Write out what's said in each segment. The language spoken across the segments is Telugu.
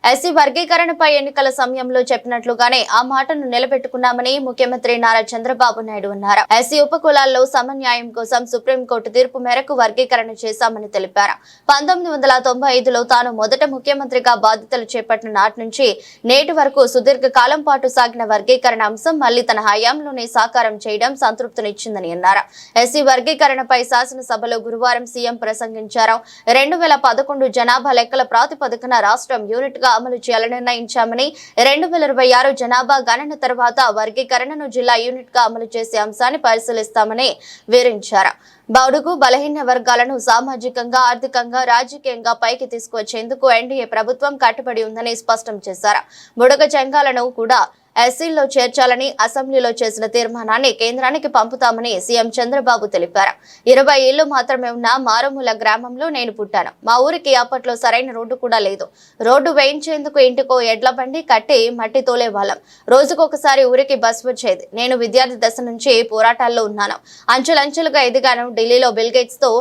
ఎస్సీ వర్గీకరణపై ఎన్నికల సమయంలో చెప్పినట్లుగానే ఆ మాటను నిలబెట్టుకున్నామని ముఖ్యమంత్రి నారా చంద్రబాబు నాయుడు అన్నారు. ఎస్సీ ఉపకులాల్లో సమన్యాయం కోసం సుప్రీంకోర్టు తీర్పు మేరకు వర్గీకరణ చేశామని తెలిపారు. 1995లో తాను మొదట ముఖ్యమంత్రిగా బాధ్యతలు చేపట్టిన నాటి నుంచి నేటి వరకు సుదీర్ఘ కాలం పాటు సాగిన వర్గీకరణ అంశం మళ్లీ తన హయాంలోనే సాకారం చేయడం సంతృప్తినిచ్చిందని అన్నారు. ఎస్సీ వర్గీకరణపై శాసనసభలో గురువారం సీఎం ప్రసంగించారు. 2011 జనాభా లెక్కల ప్రాతిపదికన రాష్ట్రం యూనిట్ గా అమలు చేయాలని నిర్ణయించామని 2026 జనాభా గణన తర్వాత వర్గీకరణను జిల్లా యూనిట్ గా అమలు చేసే అంశాన్ని పరిశీలిస్తామని వివరించారు. బడుగు బలహీన వర్గాలను సామాజికంగా, ఆర్థికంగా, రాజకీయంగా పైకి తీసుకువచ్చేందుకు ఎన్డీఏ ప్రభుత్వం కట్టుబడి ఉందని స్పష్టం చేశారు. బుడగ జంగాలను కూడా ఎస్సీల్లో చేర్చాలని అసెంబ్లీలో చేసిన తీర్మానాన్ని కేంద్రానికి పంపుతామని సీఎం చంద్రబాబు తెలిపారు. 20 ఏళ్లు మాత్రమే ఉన్న మారుమూల గ్రామంలో నేను పుట్టాను. మా ఊరికి అప్పట్లో సరైన రోడ్డు కూడా లేదు. రోడ్డు వేయించేందుకు ఇంటికో ఎడ్ల బండి కట్టి మట్టి తోలేవాళ్ళం. రోజుకొకసారి ఊరికి బస్ వచ్చేది. నేను విద్యార్థి దశ నుంచి పోరాటాల్లో ఉన్నాను. అంచెలంచెలుగా ఎదిగాను. ఢిల్లీలో బిల్ గేట్స్ తో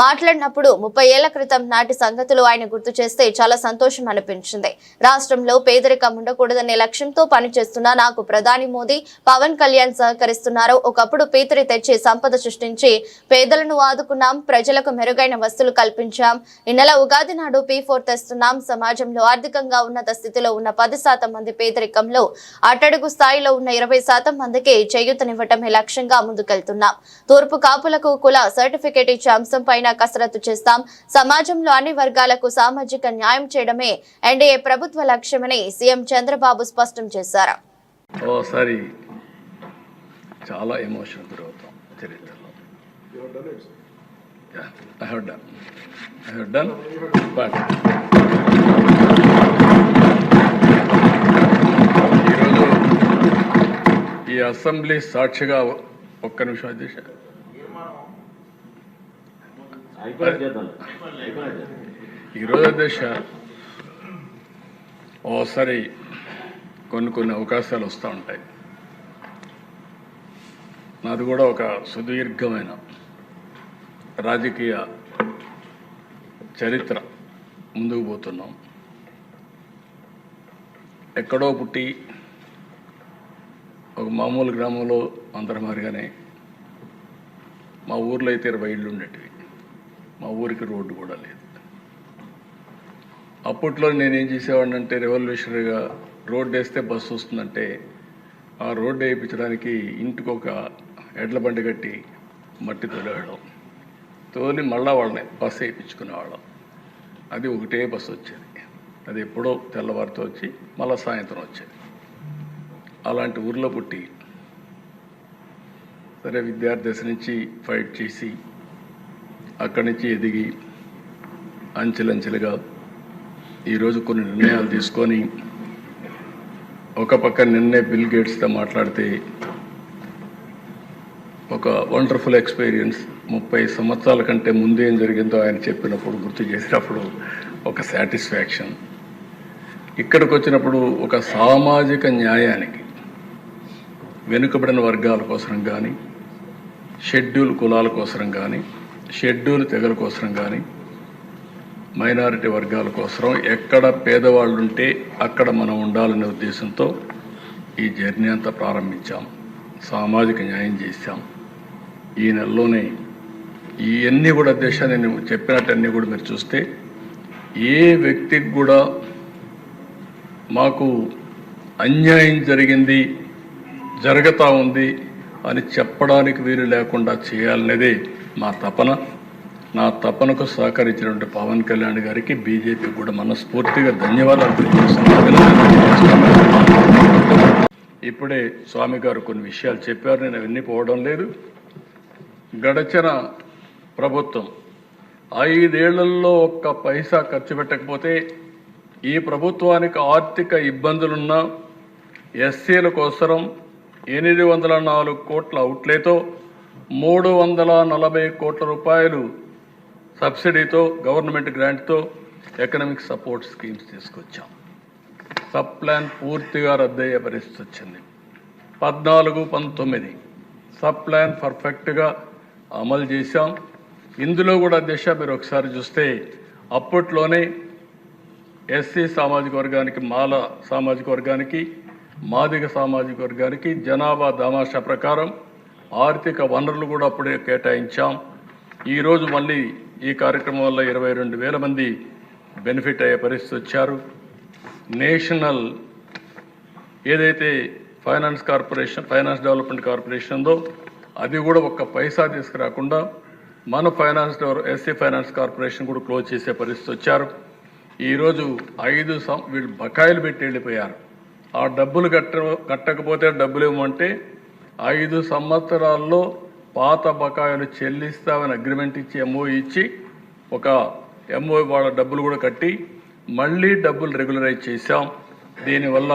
మాట్లాడినప్పుడు 30 ఏళ్ల క్రితం నాటి సంగతులు ఆయన గుర్తు చేస్తే చాలా సంతోషం అనిపించింది. రాష్ట్రంలో పేదరికం ఉండకూడదనే లక్ష్యంతో పనిచేస్తున్న నాకు ప్రధాని మోదీ, పవన్ కళ్యాణ్ సహకరిస్తున్నారు. ఒకప్పుడు పీతరి తెచ్చి సంపద సృష్టించి పేదలను ఆదుకున్నాం. ప్రజలకు మెరుగైన వస్తువులు కల్పించాం. ఈ నెల ఉగాది నాడు P4 తెస్తున్నాం. సమాజంలో ఆర్థికంగా ఉన్నత స్థితిలో ఉన్న 10% మంది పేదరికంలో అట్టడుగు స్థాయిలో ఉన్న 20% మందికి చేయూతనివ్వటమే లక్ష్యంగా ముందుకెళ్తున్నాం. తూర్పు కాపులకు కుల సర్టిఫికేట్ ఇచ్చే అంశంపై కసరత్తు చేస్తాం. సమాజంలో అన్ని వర్గాలకు సామాజిక న్యాయం చేయడమే ఎన్డీఏ ప్రభుత్వ లక్ష్యమని సీఎం చంద్రబాబు స్పష్టం చేశారు. ఓసారి చాలా ఎమోషన్ గురవుతాం చరిత్రలో. I have done, but ఈరోజు ఈ అసెంబ్లీ సాక్షిగా ఒక్క నిమిషం అధ్యక్ష, ఈరోజు అధ్యక్ష ఓసారి కొన్ని అవకాశాలు వస్తూ ఉంటాయి. నాది కూడా ఒక సుదీర్ఘమైన రాజకీయ చరిత్ర. ముందుకు పోతున్నాం. ఎక్కడో పుట్టి ఒక మామూలు గ్రామంలో అందరం మారిగానే మా ఊర్లో అయితే 20 ఇళ్ళు ఉండేటివి. మా ఊరికి రోడ్డు కూడా లేదు. అప్పట్లో నేనేం చేసేవాడిని అంటే, రెవల్యూషనరీగా రోడ్డు వేస్తే బస్సు వస్తుందంటే ఆ రోడ్డు వేయించడానికి ఇంటికి ఒక ఎడ్ల బండి కట్టి మట్టి తోలేవాళ్ళం. తోలి మళ్ళా వాళ్ళని బస్సు వేయించుకునేవాళ్ళం. అది ఒకటే బస్సు వచ్చేది. అది ఎప్పుడో తెల్లవారితో వచ్చి మళ్ళీ సాయంత్రం వచ్చేది. అలాంటి ఊర్లో పుట్టి సరే విద్యార్థి దశ నుంచి ఫైట్ చేసి అక్కడి నుంచి ఎదిగి అంచెలంచెలుగా ఈరోజు కొన్ని నిర్ణయాలు తీసుకొని, ఒక పక్క నిన్నే బిల్ గేట్స్తో మాట్లాడితే ఒక వండర్ఫుల్ ఎక్స్పీరియన్స్. 30 సంవత్సరాల కంటే ముందు ఏం జరిగిందో ఆయన చెప్పినప్పుడు గుర్తు చేసినప్పుడు ఒక సాటిస్ఫాక్షన్. ఇక్కడికి వచ్చినప్పుడు ఒక సామాజిక న్యాయానికి, వెనుకబడిన వర్గాల కోసం కానీ, షెడ్యూల్ కులాల కోసం కానీ, షెడ్యూల్ తెగల కోసం కానీ, మైనారిటీ వర్గాల కోసం ఎక్కడ పేదవాళ్ళు ఉంటే అక్కడ మనం ఉండాలనే ఉద్దేశంతో ఈ జర్నీ అంతా ప్రారంభించాం. సామాజిక న్యాయం చేశాం. ఈ నెలలోనే ఇవన్నీ కూడా దేశాన్ని నేను చెప్పినట్టన్నీ కూడా మీరు చూస్తే ఏ వ్యక్తికి కూడా మాకు అన్యాయం జరిగింది, జరుగుతూ ఉంది అని చెప్పడానికి వీలు లేకుండా చేయాలనేదే మా తపన. నా తపనకు సహకరించినటువంటి పవన్ కళ్యాణ్ గారికి, బీజేపీ కూడా మనస్ఫూర్తిగా ధన్యవాదాలు తెలియజేస్తున్నాను. ఇప్పుడే స్వామి గారు కొన్ని విషయాలు చెప్పారు. నేను అవన్నీ పోవడం లేదు. గడచిన ప్రభుత్వం 5 ఏళ్లలో ఒక్క పైసా ఖర్చు పెట్టకపోతే, ఈ ప్రభుత్వానికి ఆర్థిక ఇబ్బందులున్న ఎస్సీల కోసం 804 కోట్ల అవుట్లేతో 340 కోట్ల రూపాయలు సబ్సిడీతో, గవర్నమెంట్ గ్రాంట్తో ఎకనామిక్ సపోర్ట్ స్కీమ్స్ తీసుకొచ్చాం. సబ్ ప్లాన్ పూర్తిగా రద్దయ్యే పరిస్థితి వచ్చింది. 14-19 సబ్ ప్లాన్ పర్ఫెక్ట్గా అమలు చేశాం. ఇందులో కూడా దిశ మీరు ఒకసారి చూస్తే అప్పట్లోనే ఎస్సీ సామాజిక వర్గానికి, మాల సామాజిక వర్గానికి, మాదిగ సామాజిక వర్గానికి జనాభా దామాషా ప్రకారం ఆర్థిక వనరులు కూడా అప్పుడే కేటాయించాం. ఈరోజు మళ్ళీ ఈ కార్యక్రమం వల్ల 22,000 మంది బెనిఫిట్ అయ్యే పరిస్థితి వచ్చారు. నేషనల్ ఏదైతే ఫైనాన్స్ డెవలప్మెంట్ కార్పొరేషన్ ఉందో అది కూడా ఒక్క పైసా తీసుకురాకుండా మన ఎస్సీ ఫైనాన్స్ కార్పొరేషన్ కూడా క్లోజ్ చేసే పరిస్థితి వచ్చారు. ఈరోజు వీళ్ళు బకాయిలు పెట్టి వెళ్ళిపోయారు. ఆ డబ్బులు కట్టకపోతే డబ్బులు ఇవ్వమంటే 5 సంవత్సరాల్లో పాత బకాయిలు చెల్లిస్తామని అగ్రిమెంట్ ఇచ్చి ఎంఓ ఇచ్చి ఒక ఎంఓ వాళ్ళ డబ్బులు కూడా కట్టి మళ్ళీ డబ్బులు రెగ్యులరైజ్ చేశాం. దీనివల్ల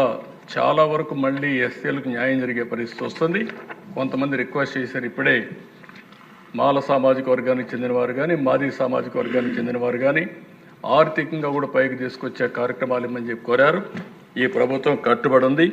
చాలా వరకు మళ్ళీ ఎస్సీలకు న్యాయం జరిగే పరిస్థితి వస్తుంది. కొంతమంది రిక్వెస్ట్ చేశారు, ఇప్పుడే మాల సామాజిక వర్గానికి చెందినవారు కానీ, మాదిగ సామాజిక వర్గానికి చెందినవారు కానీ ఆర్థికంగా కూడా పైకి తీసుకొచ్చే కార్యక్రమాలు ఇమ్మని చెప్పి కోరారు. ఈ ప్రభుత్వం కట్టుబడి ఉంది.